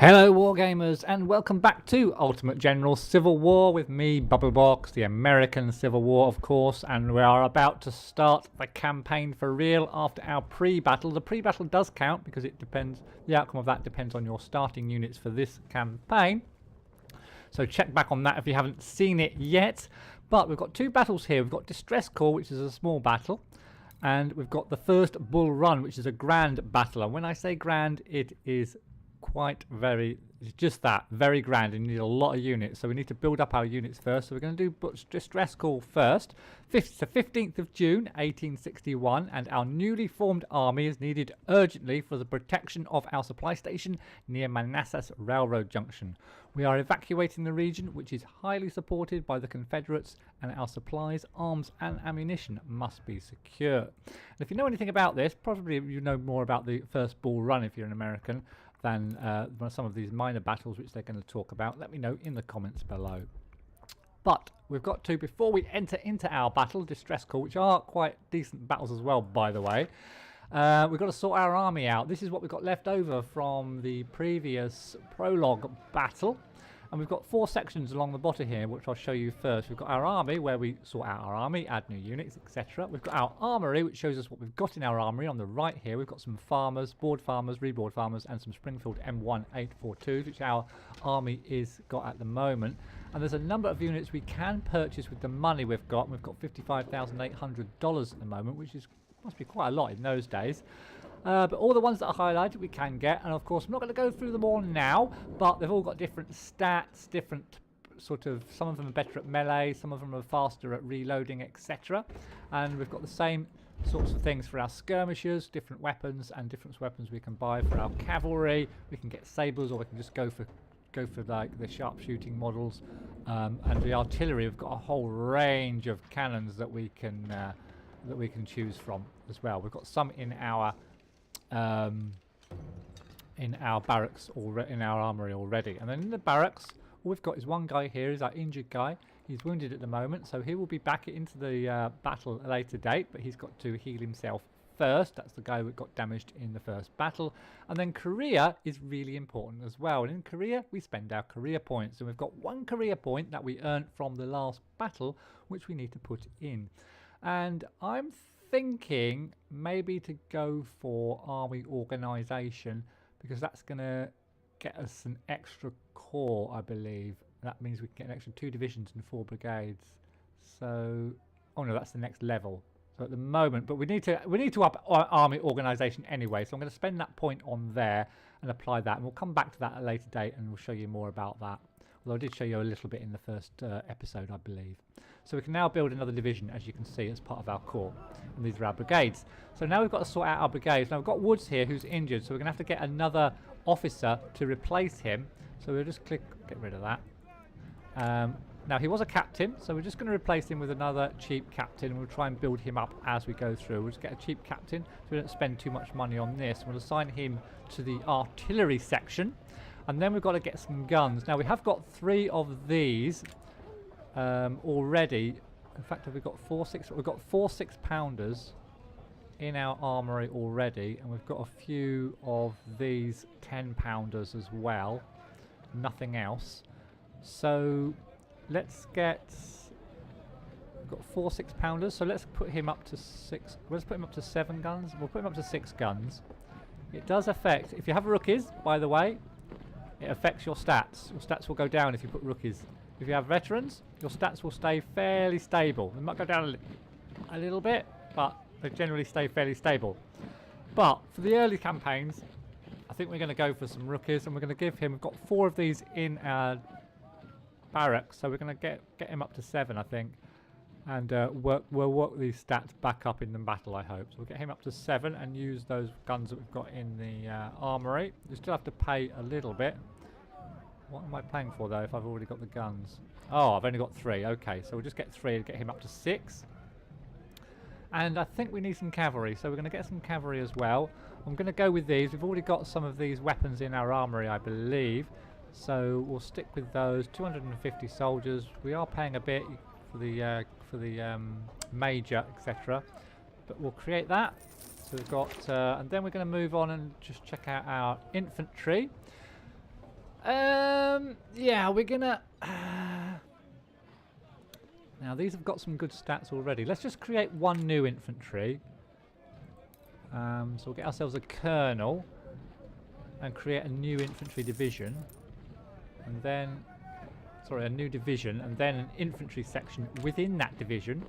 Hello Wargamers and welcome back to Ultimate General Civil War with me, Bubblebox, the American Civil War of course, and we are about to start the campaign for real after our pre-battle. The pre-battle does count because it depends, the outcome of that depends on your starting units for this campaign. So check back on that if you haven't seen it yet. But we've got two battles here. We've got Distress Corps, which is a small battle, and we've got the first Bull Run, which is a grand battle. And when I say grand, it is just that, very grand, and you need a lot of units, so we need to build up our units first. So we're going to do Distress Call first. It's the 15th of June 1861, and our newly formed army is needed urgently for the protection of our supply station near Manassas Railroad Junction. We are evacuating the region, which is highly supported by the Confederates, and our supplies, arms and ammunition must be secure. And if you know anything about this, probably you know more about the first Bull Run if you're an American than some of these minor battles which they're going to talk about. Let me know in the comments below. But we've got to, before we enter into our battle, Distress Call, which are quite decent battles as well, by the way, we've got to sort our army out. This is what we've got left over from the previous prologue battle. And we've got four sections along the bottom here, which I'll show you first. We've got our army, where we sort out our army, add new units, etc. We've got our armory, which shows us what we've got in our armory. On the right here, we've got some farmers, board farmers, reboard farmers, and some Springfield M1842s, which our army is got at the moment. And there's a number of units we can purchase with the money we've got. We've got $55,800 at the moment, which must be quite a lot in those days. But all the ones that are highlighted we can get, and of course I'm not going to go through them all now, but they've all got different stats, different sort of, some of them are better at melee, some of them are faster at reloading, etc. And we've got the same sorts of things for our skirmishers, different weapons, and different weapons we can buy for our cavalry. We can get sabres, or we can just go for like the sharpshooting models. And the artillery, we've got a whole range of cannons that we can choose from as well. We've got some in our barracks already, in our armory already. And then in the barracks, all we've got is one guy here, is our injured guy. He's wounded at the moment, so he will be back into the battle at a later date, but he's got to heal himself first. That's the guy that got damaged in the first battle. And then career is really important as well. And in career, we spend our career points. And we've got one career point that we earned from the last battle, which we need to put in. And I'm thinking maybe to go for army organisation, because that's going to get us an extra corps, I believe. That means we can get an extra 2 divisions and 4 brigades. So, oh no, that's the next level. So at the moment, but we need to up our army organisation anyway. So I'm going to spend that point on there and apply that, and we'll come back to that at a later date, and we'll show you more about that. Although I did show you a little bit in the first episode, I believe. So we can now build another division, as you can see, as part of our corps. And these are our brigades. So now we've got to sort out our brigades. Now we've got Woods here, who's injured, so we're going to have to get another officer to replace him. So we'll just get rid of that. Now he was a captain, so we're just going to replace him with another cheap captain, and we'll try and build him up as we go through. We'll just get a cheap captain, so we don't spend too much money on this. We'll assign him to the artillery section. And then we've got to get some guns. Now we have got 3 of these already. In fact, we've got 4 6-pounders in our armory already, and we've got a few of these 10-pounders as well. Nothing else. So let's get. We've got 4 6-pounders. So let's put him up to 6. Let's put him up to 7 guns. We'll put him up to 6 guns. It does affect, if you have rookies, by the way, it affects your stats. Your stats will go down if you put rookies. If you have veterans, your stats will stay fairly stable. They might go down a little bit, but they generally stay fairly stable. But for the early campaigns, I think we're going to go for some rookies, and we're going to give him, we've got 4 of these in our barracks, so we're going to get him up to 7, I think. And we'll work these stats back up in the battle, I hope. So we'll get him up to 7 and use those guns that we've got in the armory. You still have to pay a little bit. What am I paying for, though, if I've already got the guns? Oh, I've only got 3. Okay, so we'll just get 3 and get him up to 6. And I think we need some cavalry, so we're going to get some cavalry as well. I'm going to go with these. We've already got some of these weapons in our armory, I believe. So we'll stick with those. 250 soldiers. We are paying a bit for the major, etc. But we'll create that. So we've got, and then we're going to move on and just check out our infantry. Yeah, we're gonna... Now, these have got some good stats already. Let's just create one new infantry. So we'll get ourselves a colonel and create a new infantry division. And then... Sorry, a new division, and then an infantry section within that division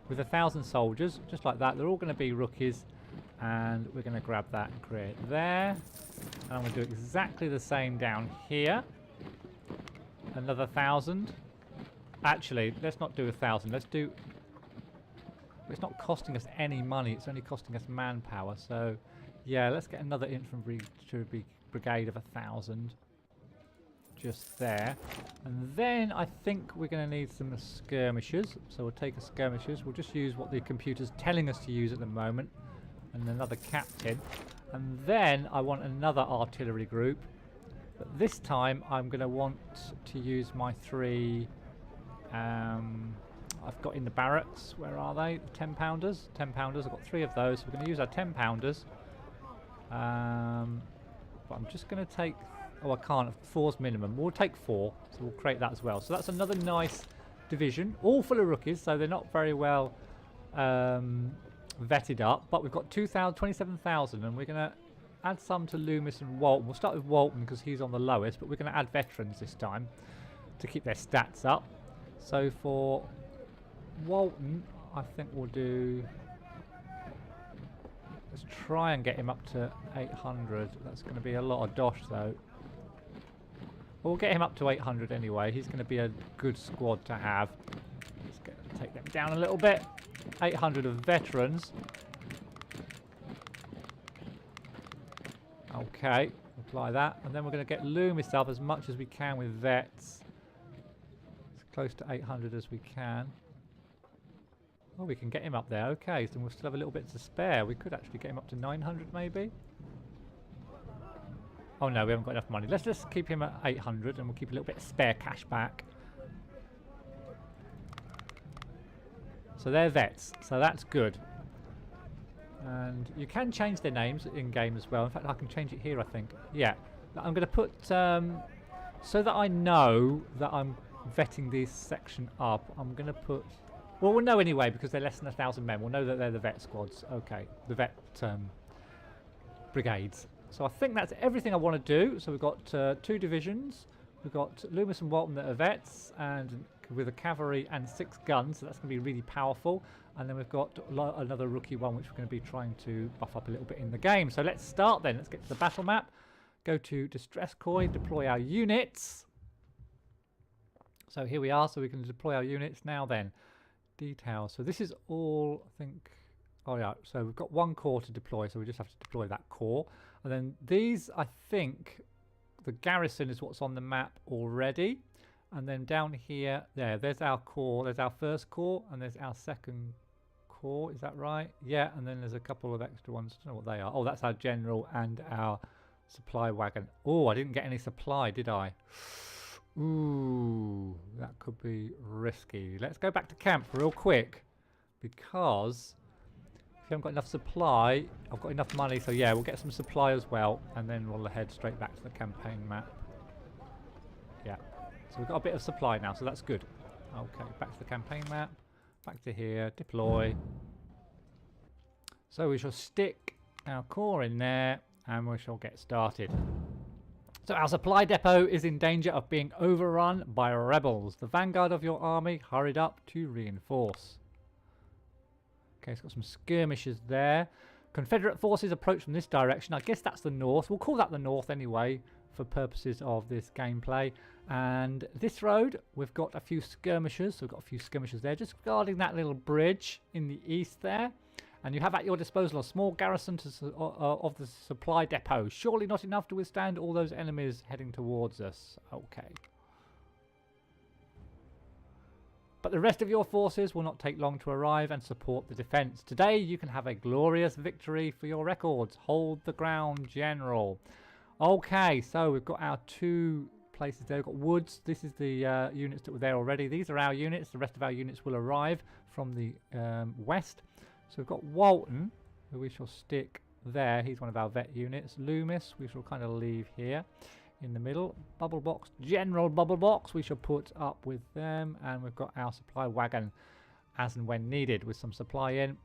with 1,000 soldiers, just like that. They're all going to be rookies, and we're going to grab that and create there. And I'm going to do exactly the same down here. Another 1,000. Actually, let's not do 1,000. Let's do... It's not costing us any money. It's only costing us manpower. So, yeah, let's get another infantry brigade of 1,000. Just there. And then I think we're going to need some skirmishers. So we'll take a skirmishers. We'll just use what the computer's telling us to use at the moment. And another captain. And then I want another artillery group. But this time I'm going to want to use my 3... I've got in the barracks. Where are they? 10 pounders. 10 pounders. I've got 3 of those. So we're going to use our 10 pounders. But I'm just going to take... Oh, I can't. 4's minimum. We'll take 4. So we'll create that as well. So that's another nice division. All full of rookies. So they're not very well vetted up. But we've got 27,000. And we're going to add some to Loomis and Walton. We'll start with Walton because he's on the lowest. But we're going to add veterans this time to keep their stats up. So for Walton, I think we'll do... Let's try and get him up to 800. That's going to be a lot of dosh though. We'll get him up to 800 anyway. He's going to be a good squad to have. Let's take them down a little bit. 800 of veterans. Okay, apply that. And then we're going to get Loomis up as much as we can with vets. As close to 800 as we can. Oh, we can get him up there. Okay, so we'll still have a little bit to spare. We could actually get him up to 900 maybe. Oh no, we haven't got enough money. Let's just keep him at 800 and we'll keep a little bit of spare cash back. So they're vets, so that's good. And you can change their names in-game as well. In fact, I can change it here, I think. Yeah, I'm going to put... so that I know that I'm vetting this section up, I'm going to put... Well, we'll know anyway because they're less than 1,000 men. We'll know that they're the vet squads. Okay, the vet brigades. So I think that's everything I want to do. So we've got 2 divisions. We've got Loomis and Walton that are vets, and with a cavalry and 6 guns. So that's going to be really powerful. And then we've got another rookie one, which we're going to be trying to buff up a little bit in the game. So let's start then. Let's get to the battle map. Go to Distress Coin, deploy our units. So here we are. So we can deploy our units now then. Details. So this is all, I think... Oh yeah, so we've got 1 core to deploy, so we just have to deploy that core. And then these, I think, the garrison is what's on the map already. And then down here, there's our core. There's our first core, and there's our second core. Is that right? Yeah, and then there's a couple of extra ones. I don't know what they are. Oh, that's our general and our supply wagon. Oh, I didn't get any supply, did I? Ooh, that could be risky. Let's go back to camp real quick, because... If you haven't got enough supply, I've got enough money, so yeah, we'll get some supply as well, and then we'll head straight back to the campaign map. Yeah, so we've got a bit of supply now, so that's good. Okay, back to the campaign map, back to here, deploy. So we shall stick our core in there, and we shall get started. So our supply depot is in danger of being overrun by rebels. The vanguard of your army hurried up to reinforce. Okay, it's got some skirmishers there. Confederate forces approach from this direction. I guess that's the north. We'll call that the north anyway for purposes of this gameplay. And this road, we've got a few skirmishers. So we've got a few skirmishers there, just guarding that little bridge in the east there. And you have at your disposal a small garrison of the supply depot. Surely not enough to withstand all those enemies heading towards us. Okay. But the rest of your forces will not take long to arrive and support the defense. Today you can have a glorious victory for your records. Hold the ground, General. Okay, so we've got our 2 places there. We've got woods. This is the units that were there already. These are our units. The rest of our units will arrive from the west. So we've got Walton, who we shall stick there. He's one of our vet units. Loomis, we shall kind of leave here. in the middle. Bubble box, general bubble box, we shall put up with them. And we've got our supply wagon as and when needed with some supply in.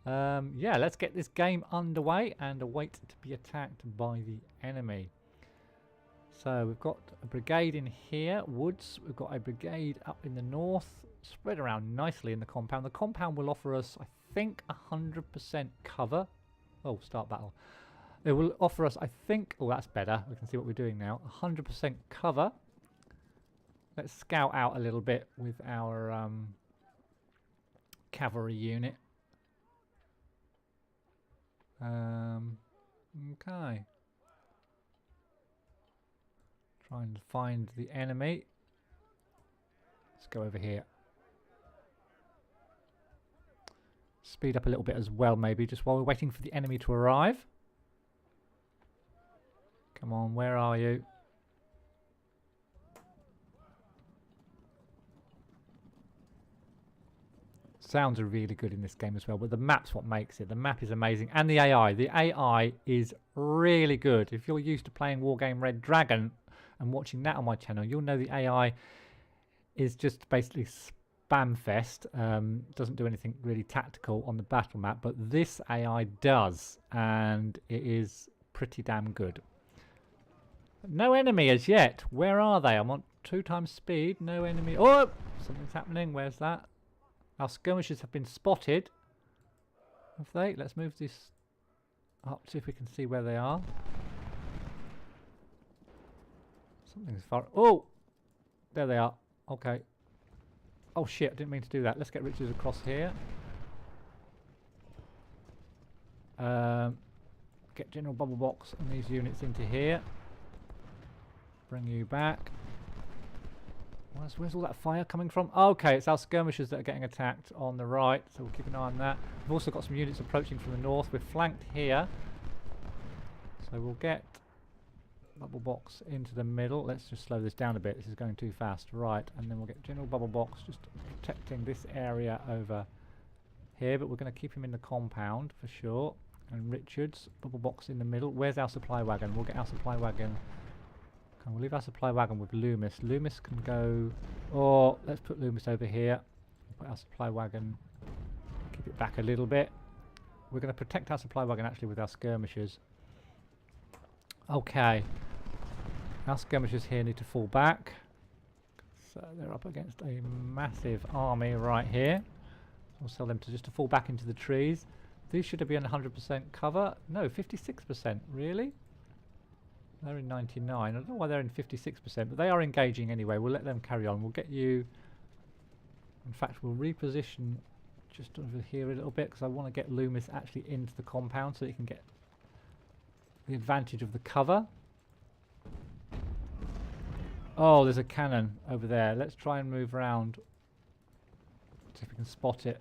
Yeah, let's get this game underway and await to be attacked by the enemy. So we've got a brigade in here, woods. We've got a brigade up in the north, spread around nicely in the compound. The compound will offer us, I think, 100% cover. Oh, start battle. It will offer us, I think, oh, that's better. We can see what we're doing now. 100% cover. Let's scout out a little bit with our cavalry unit. Okay. Trying to find the enemy. Let's go over here. Speed up a little bit as well, maybe, just while we're waiting for the enemy to arrive. Come on, where are you? Sounds are really good in this game as well, but the map's what makes it. The map is amazing. And the AI. The AI is really good. If you're used to playing Wargame Red Dragon and watching that on my channel, you'll know the AI is just basically spam fest. Doesn't do anything really tactical on the battle map, but this AI does, and it is pretty damn good. No enemy as yet. Where are they? I'm on 2 times speed. No enemy. Oh, something's happening. Where's that? Our skirmishers have been spotted. Have they? Let's move this up, see if we can see where they are. Something's far. Oh! There they are. Okay. Oh shit, I didn't mean to do that. Let's get Richards across here. Get General Bubble Box and these units into here. Bring you back. Where's all that fire coming from? Okay, it's our skirmishers that are getting attacked on the right, so we'll keep an eye on that. We've also got some units approaching from the north. We're flanked here, so we'll get Bubble Box into the middle. Let's just slow this down a bit. This is going too fast. Right, and then we'll get General Bubble Box just protecting this area over here, but we're going to keep him in the compound for sure. And Richards, Bubble Box in the middle. Where's our supply wagon? We'll get our supply wagon. We'll leave our supply wagon with Loomis. Loomis can go... Or let's put Loomis over here. Put our supply wagon... Keep it back a little bit. We're going to protect our supply wagon actually with our skirmishers. Okay. Our skirmishers here need to fall back. So they're up against a massive army right here. We'll tell them to just to fall back into the trees. These should be on 100% cover. No, 56%. Really? They're in 99. I don't know why they're in 56%, but they are engaging anyway. We'll let them carry on. We'll get you... In fact, we'll reposition just over here a little bit because I want to get Loomis actually into the compound so he can get the advantage of the cover. Oh, there's a cannon over there. Let's try and move around. See if we can spot it.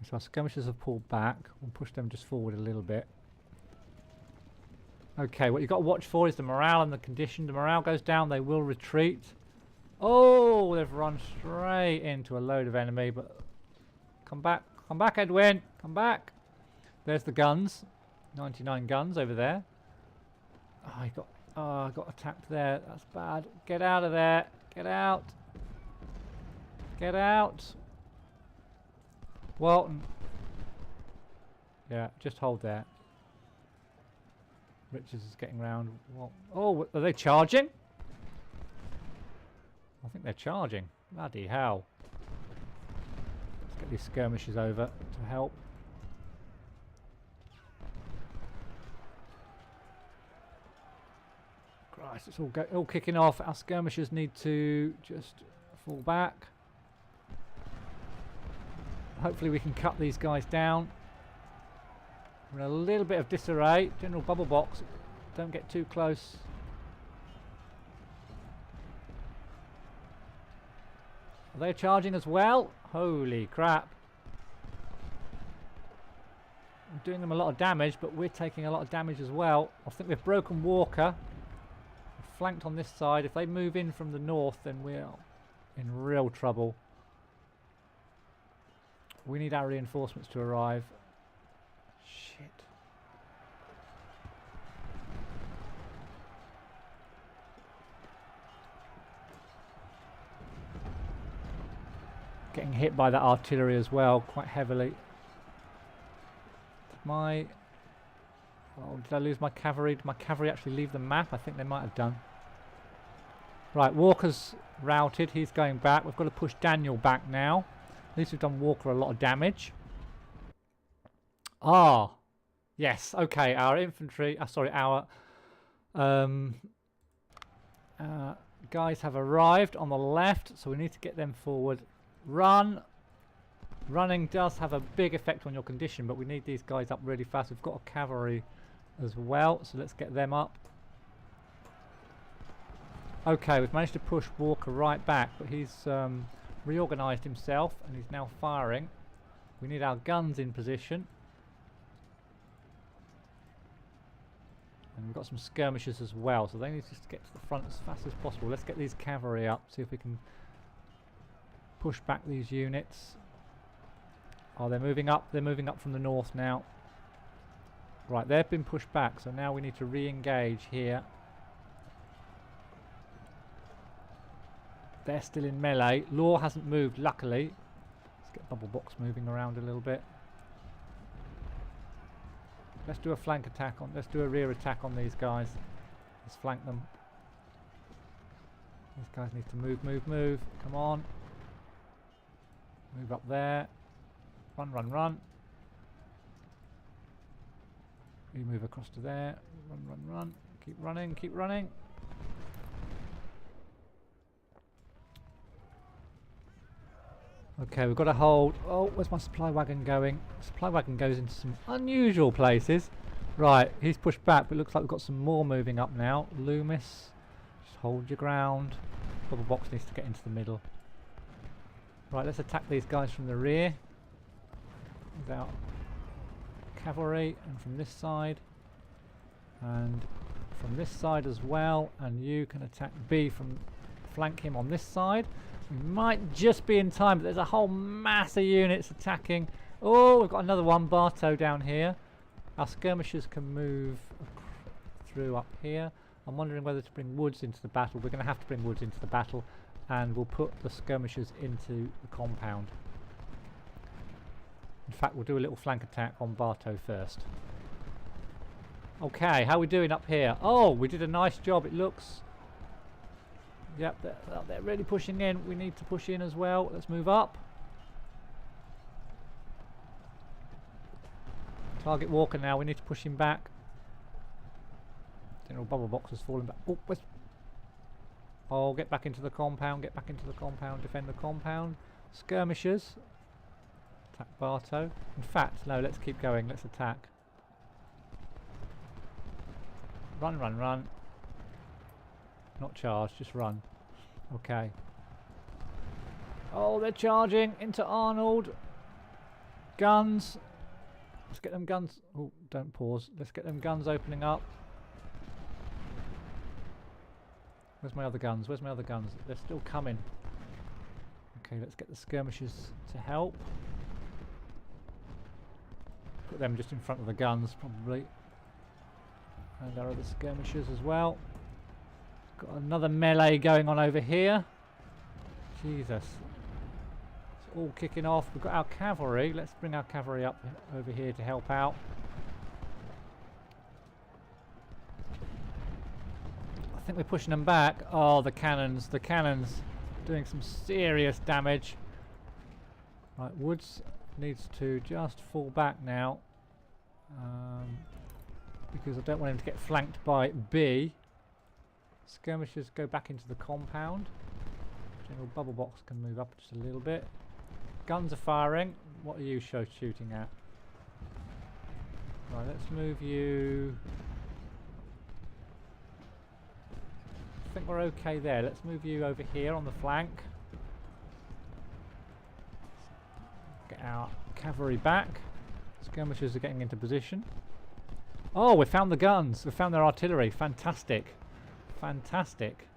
So our skirmishers have pulled back. We'll push them just forward a little bit. Okay, what you've got to watch for is the morale and the condition. The morale goes down, they will retreat. Oh, they've run straight into a load of enemy, but come back, Edwin, come back. There's the guns, 99 guns over there. Oh, I got attacked there. That's bad. Get out of there. Get out. Get out. Walton. Yeah, just hold there. Richards is getting round. Oh, are they charging? I think they're charging. Bloody hell. Let's get these skirmishers over to help. Christ, it's all kicking off. Our skirmishers need to just fall back. Hopefully we can cut these guys down. We're in a little bit of disarray. General Bubble Box, don't get too close. Are they charging as well? Holy crap. I'm doing them a lot of damage, but we're taking a lot of damage as well. I think we've broken Walker. We're flanked on this side. If they move in from the north, then we're in real trouble. We need our reinforcements to arrive. Shit. Getting hit by that artillery as well, quite heavily. Oh, did I lose my cavalry? Did my cavalry actually leave the map? I think they might have done. Right, Walker's routed. He's going back. We've got to push Daniel back now. At least we've done Walker a lot of damage. Ah, yes. Okay, our infantry. Sorry, our guys have arrived on the left, so we need to get them forward. Run. Running does have a big effect on your condition, but we need these guys up really fast. We've got a cavalry as well, so let's get them up. Okay, we've managed to push Walker right back, but he's reorganised himself and he's now firing. We need our guns in position. And we've got some skirmishers as well, so they need to get to the front as fast as possible. Let's get these cavalry up, see if we can push back these units. Oh, they're moving up. They're moving up from the north now. Right, they've been pushed back, so now we need to re-engage here. They're still in melee. Law hasn't moved, luckily. Let's get Bubble Box moving around a little bit. Let's do a flank attack on. Let's do a rear attack on these guys. Let's flank them. These guys need to move, move, move. Come on. Move up there. Run, run, run. We move across to there. Run, run, run. Keep running, keep running. Okay, we've got to hold. Oh, where's my supply wagon going? Supply wagon goes into some unusual places. Right, he's pushed back, but it looks like we've got some more moving up now. Loomis, just hold your ground. Bubble Box needs to get into the middle. Right, let's attack these guys from the rear. Without cavalry, and from this side. And from this side as well. And you can attack B from flank him on this side. We might just be in time, but there's a whole mass of units attacking. Oh, we've got another one, Bartow down here. Our skirmishers can move through up here. I'm wondering whether to bring Woods into the battle. We're going to have to bring Woods into the battle, and we'll put the skirmishers into the compound. In fact, we'll do a little flank attack on Bartow first. Okay, how are we doing up here? Oh, we did a nice job, it looks. Yep, they're really pushing in. We need to push in as well. Let's move up. Target Walker now. We need to push him back. General Bubble Box has fallen back. Oh, get back into the compound. Get back into the compound. Defend the compound. Skirmishers. Attack Bartow. In fact, no, let's keep going. Let's attack. Run, run, run. Not charge, just run. Okay. Oh, they're charging into Arnold. Guns. Let's get them guns. Oh, don't pause. Let's get them guns opening up. Where's my other guns? Where's my other guns? They're still coming. Okay, let's get the skirmishers to help. Put them just in front of the guns, probably. And our other skirmishers as well. Got another melee going on over here. Jesus. It's all kicking off. We've got our cavalry. Let's bring our cavalry up over here to help out. I think we're pushing them back. Oh, the cannons. The cannons doing some serious damage. Right, Woods needs to just fall back now. Because I don't want him to get flanked by B. Skirmishers go back into the compound. General Bubble Box can move up just a little bit. Guns are firing. What are you shooting at? Right, let's move you. I think we're okay there. Let's move you over here on the flank. Get our cavalry back. Skirmishers are getting into position. Oh, we found the guns. We found their artillery. Fantastic. Fantastic.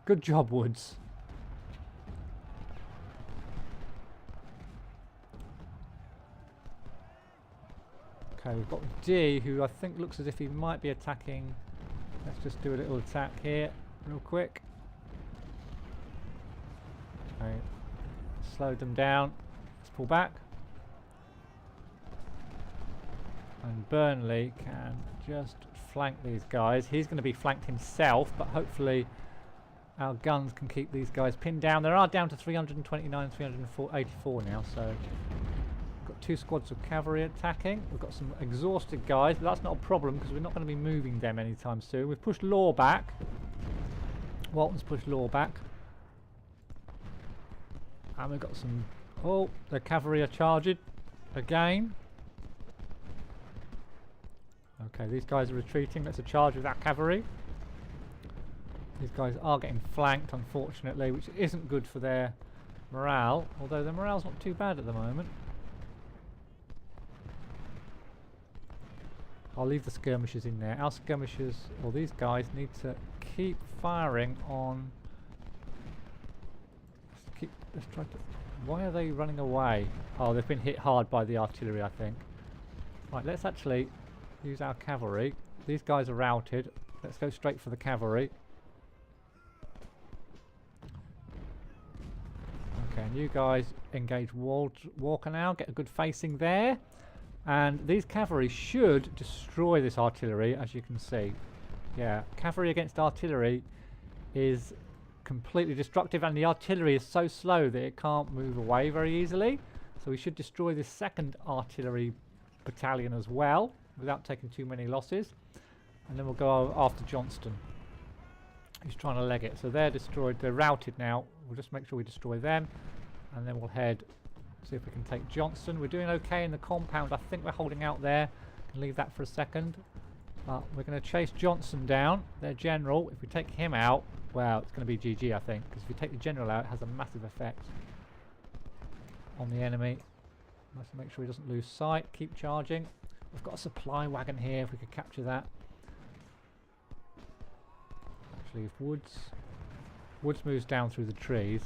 Good job, Woods. Okay, we've got D, who I think looks as if he might be attacking. Let's just do a little attack here, real quick. Okay. slowed them down. Let's pull back. And Burnley can just flank these guys. He's going to be flanked himself, but hopefully our guns can keep these guys pinned down. They are down to 329, 384 now, so we've got 2 squads of cavalry attacking. We've got some exhausted guys, but that's not a problem because we're not going to be moving them anytime soon. We've pushed Law back. Walton's pushed Law back. And we've got some... Oh, the cavalry are charging again. Okay, these guys are retreating. Let's charge with that cavalry. These guys are getting flanked, unfortunately, which isn't good for their morale. Although their morale's not too bad at the moment. I'll leave the skirmishers in there. Our skirmishers, or these guys, need to keep firing on... Let's try to... Why are they running away? Oh, they've been hit hard by the artillery, I think. Right, let's actually use our cavalry. These guys are routed. Let's go straight for the cavalry. Okay, and you guys engage Walker now. Get a good facing there. And these cavalry should destroy this artillery, as you can see. Yeah, cavalry against artillery is completely destructive, and the artillery is so slow that it can't move away very easily. So we should destroy this second artillery battalion as well, without taking too many losses. And then we'll go after Johnston. He's trying to leg it. So they're destroyed. They're routed now. We'll just make sure we destroy them. And then we'll head, see if we can take Johnston. We're doing okay in the compound. I think we're holding out there. Can leave that for a second. But we're going to chase Johnston down, their general. If we take him out, well, it's going to be GG, I think. Because if we take the general out, it has a massive effect on the enemy. Let's make sure he doesn't lose sight. Keep charging. We've got a supply wagon here, if we could capture that. Actually, if Woods moves down through the trees,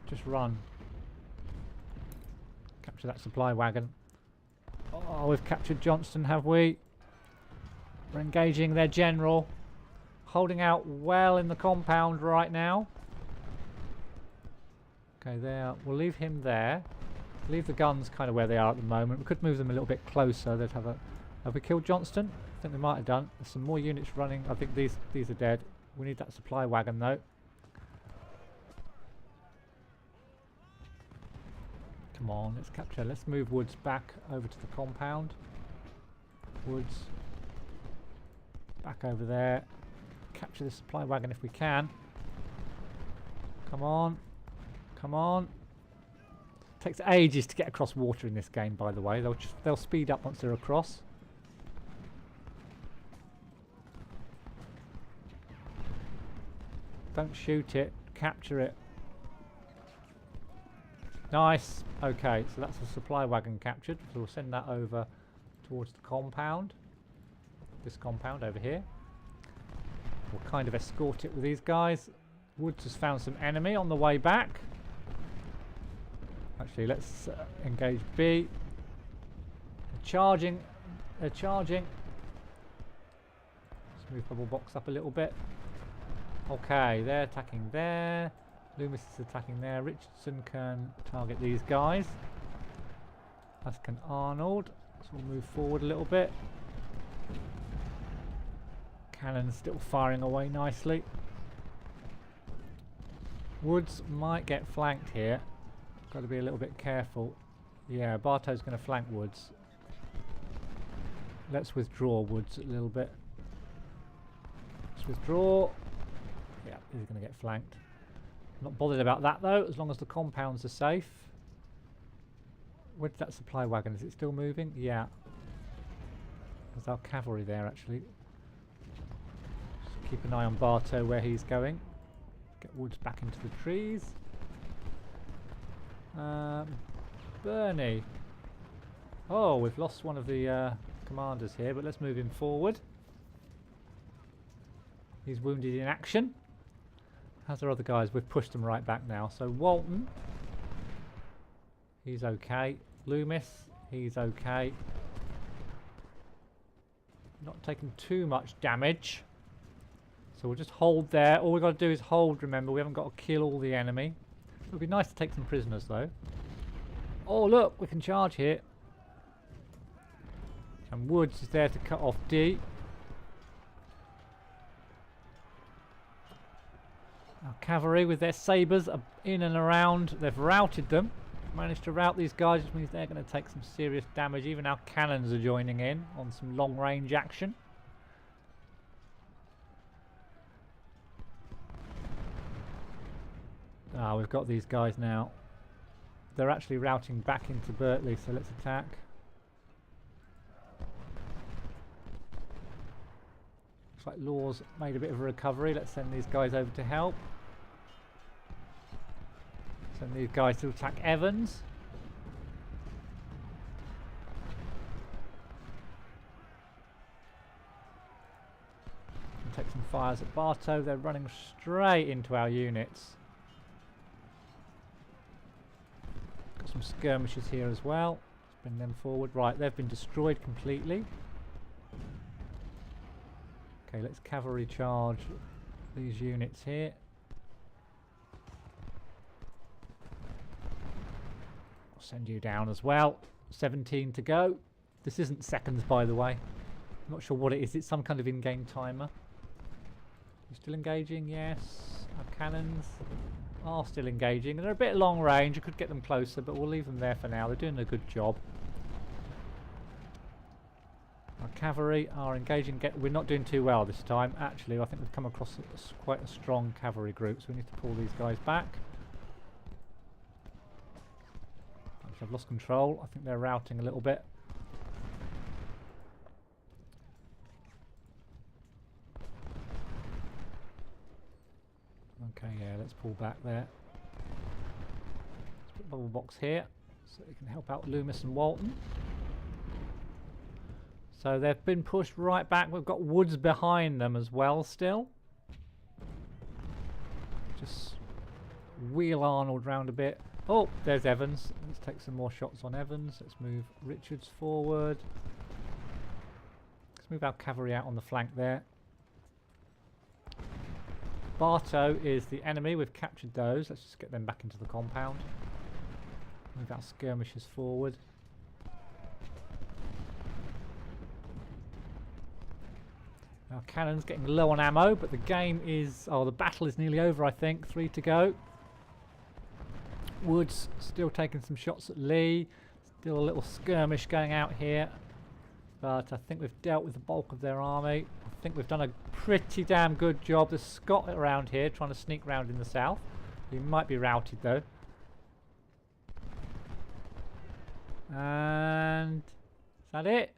just run. Capture that supply wagon. Oh, we've captured Johnston, have we? We're engaging their general. Holding out well in the compound right now. Okay, there. We'll leave him there. Leave the guns kind of where they are at the moment. We could move them a little bit closer. They'd have a... Have we killed Johnston? I think we might have done. There's some more units running. I think these are dead. We need that supply wagon though. Come on, let's capture. Let's move Woods back over to the compound. Woods back over there. Capture the supply wagon if we can. Come on. Come on. Takes ages to get across water in this game, by the way. They'll speed up once they're across. Don't shoot it. Capture it. Nice. Okay, so that's the supply wagon captured. So we'll send that over towards the compound. This compound over here. We'll kind of escort it with these guys. Woods has found some enemy on the way back. Actually, let's engage B. They're charging. They're charging. Let's move Bubble Box up a little bit. Okay, they're attacking there. Loomis is attacking there. Richardson can target these guys. As can Arnold. So we'll move forward a little bit. Cannon's still firing away nicely. Woods might get flanked here. Got to be a little bit careful. Yeah, Bartow's going to flank Woods. Let's withdraw Woods a little bit. Let's withdraw. Yeah, he's going to get flanked. I'm not bothered about that though, as long as the compounds are safe. Where's that supply wagon? Is it still moving? Yeah. There's our cavalry there actually. Just keep an eye on Bartow where he's going. Get Woods back into the trees. Bernie. Oh, we've lost one of the commanders here, but let's move him forward. He's wounded in action. How's our other guys? We've pushed them right back now. So Walton, he's okay. Loomis, he's okay. Not taking too much damage. So we'll just hold there. All we've got to do is hold, remember. We haven't got to kill all the enemy. It would be nice to take some prisoners though. Oh look, we can charge here. And Woods is there to cut off D. Our cavalry with their sabres are in and around. They've routed them. Managed to rout these guys, which means they're going to take some serious damage. Even our cannons are joining in on some long range action. Ah, we've got these guys now. They're actually routing back into Berkeley, so let's attack. Looks like Law's made a bit of a recovery. Let's send these guys over to help. Send these guys to attack Evans. And take some fires at Bartow. They're running straight into our units. Got some skirmishers here as well. Let's bring them forward. Right, they've been destroyed completely. Okay, let's cavalry charge these units here. I'll send you down as well. 17 to go. This isn't seconds, by the way. I'm not sure what it is. It's some kind of in-game timer. You still engaging? Yes. Our cannons are still engaging. They're a bit long range. I could get them closer, but we'll leave them there for now. They're doing a good job. Our cavalry are engaging. We're not doing too well this time. Actually, I think we've come across quite a strong cavalry group, so we need to pull these guys back. I've lost control. I think they're routing a little bit. Okay, yeah, let's pull back there. Let's put a bubble box here so it can help out Loomis and Walton. So they've been pushed right back. We've got Woods behind them as well still. Just wheel Arnold round a bit. Oh, there's Evans. Let's take some more shots on Evans. Let's move Richards forward. Let's move our cavalry out on the flank there. Bartow is the enemy. We've captured those. Let's just get them back into the compound. Move our skirmishers forward. Our cannon's getting low on ammo, but the game is... Oh, the battle is nearly over, I think. 3 to go. Woods still taking some shots at Lee. Still a little skirmish going out here. But I think we've dealt with the bulk of their army. I think we've done a pretty damn good job. There's Scott around here trying to sneak round in the south. He might be routed though. And is that it?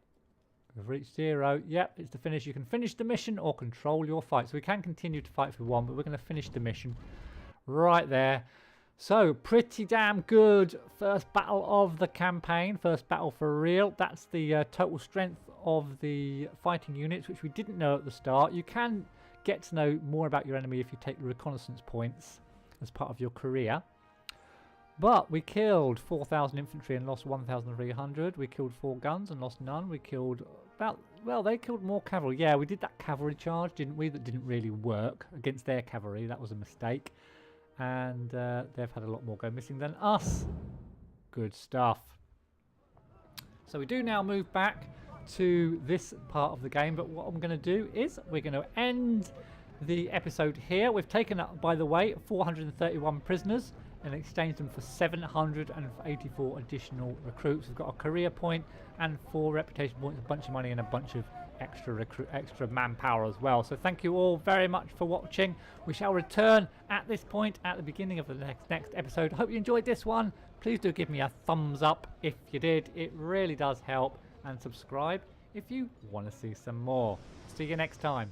We've reached 0. Yep, it's the finish. You can finish the mission or control your fight. So we can continue to fight if we want, but we're going to finish the mission right there. So, pretty damn good first battle of the campaign, first battle for real. That's the total strength of the fighting units, which we didn't know at the start. You can get to know more about your enemy if you take the reconnaissance points as part of your career. But we killed 4,000 infantry and lost 1,300. We killed 4 guns and lost none. We killed about, well, they killed more cavalry. Yeah, we did that cavalry charge, didn't we? That didn't really work against their cavalry. That was a mistake. And they've had a lot more go missing than us. Good stuff. So we do now move back to this part of the game, but what I'm going to do is we're going to end the episode here. We've taken up, by the way, 431 prisoners and exchanged them for 784 additional recruits. We've got a career point and 4 reputation points, a bunch of money and a bunch of extra manpower as well. So thank you all very much for watching. We shall return at this point at the beginning of the next episode. Hope you enjoyed this one. Please do give me a thumbs up if you did. It really does help. And subscribe if you want to see some more. See you next time.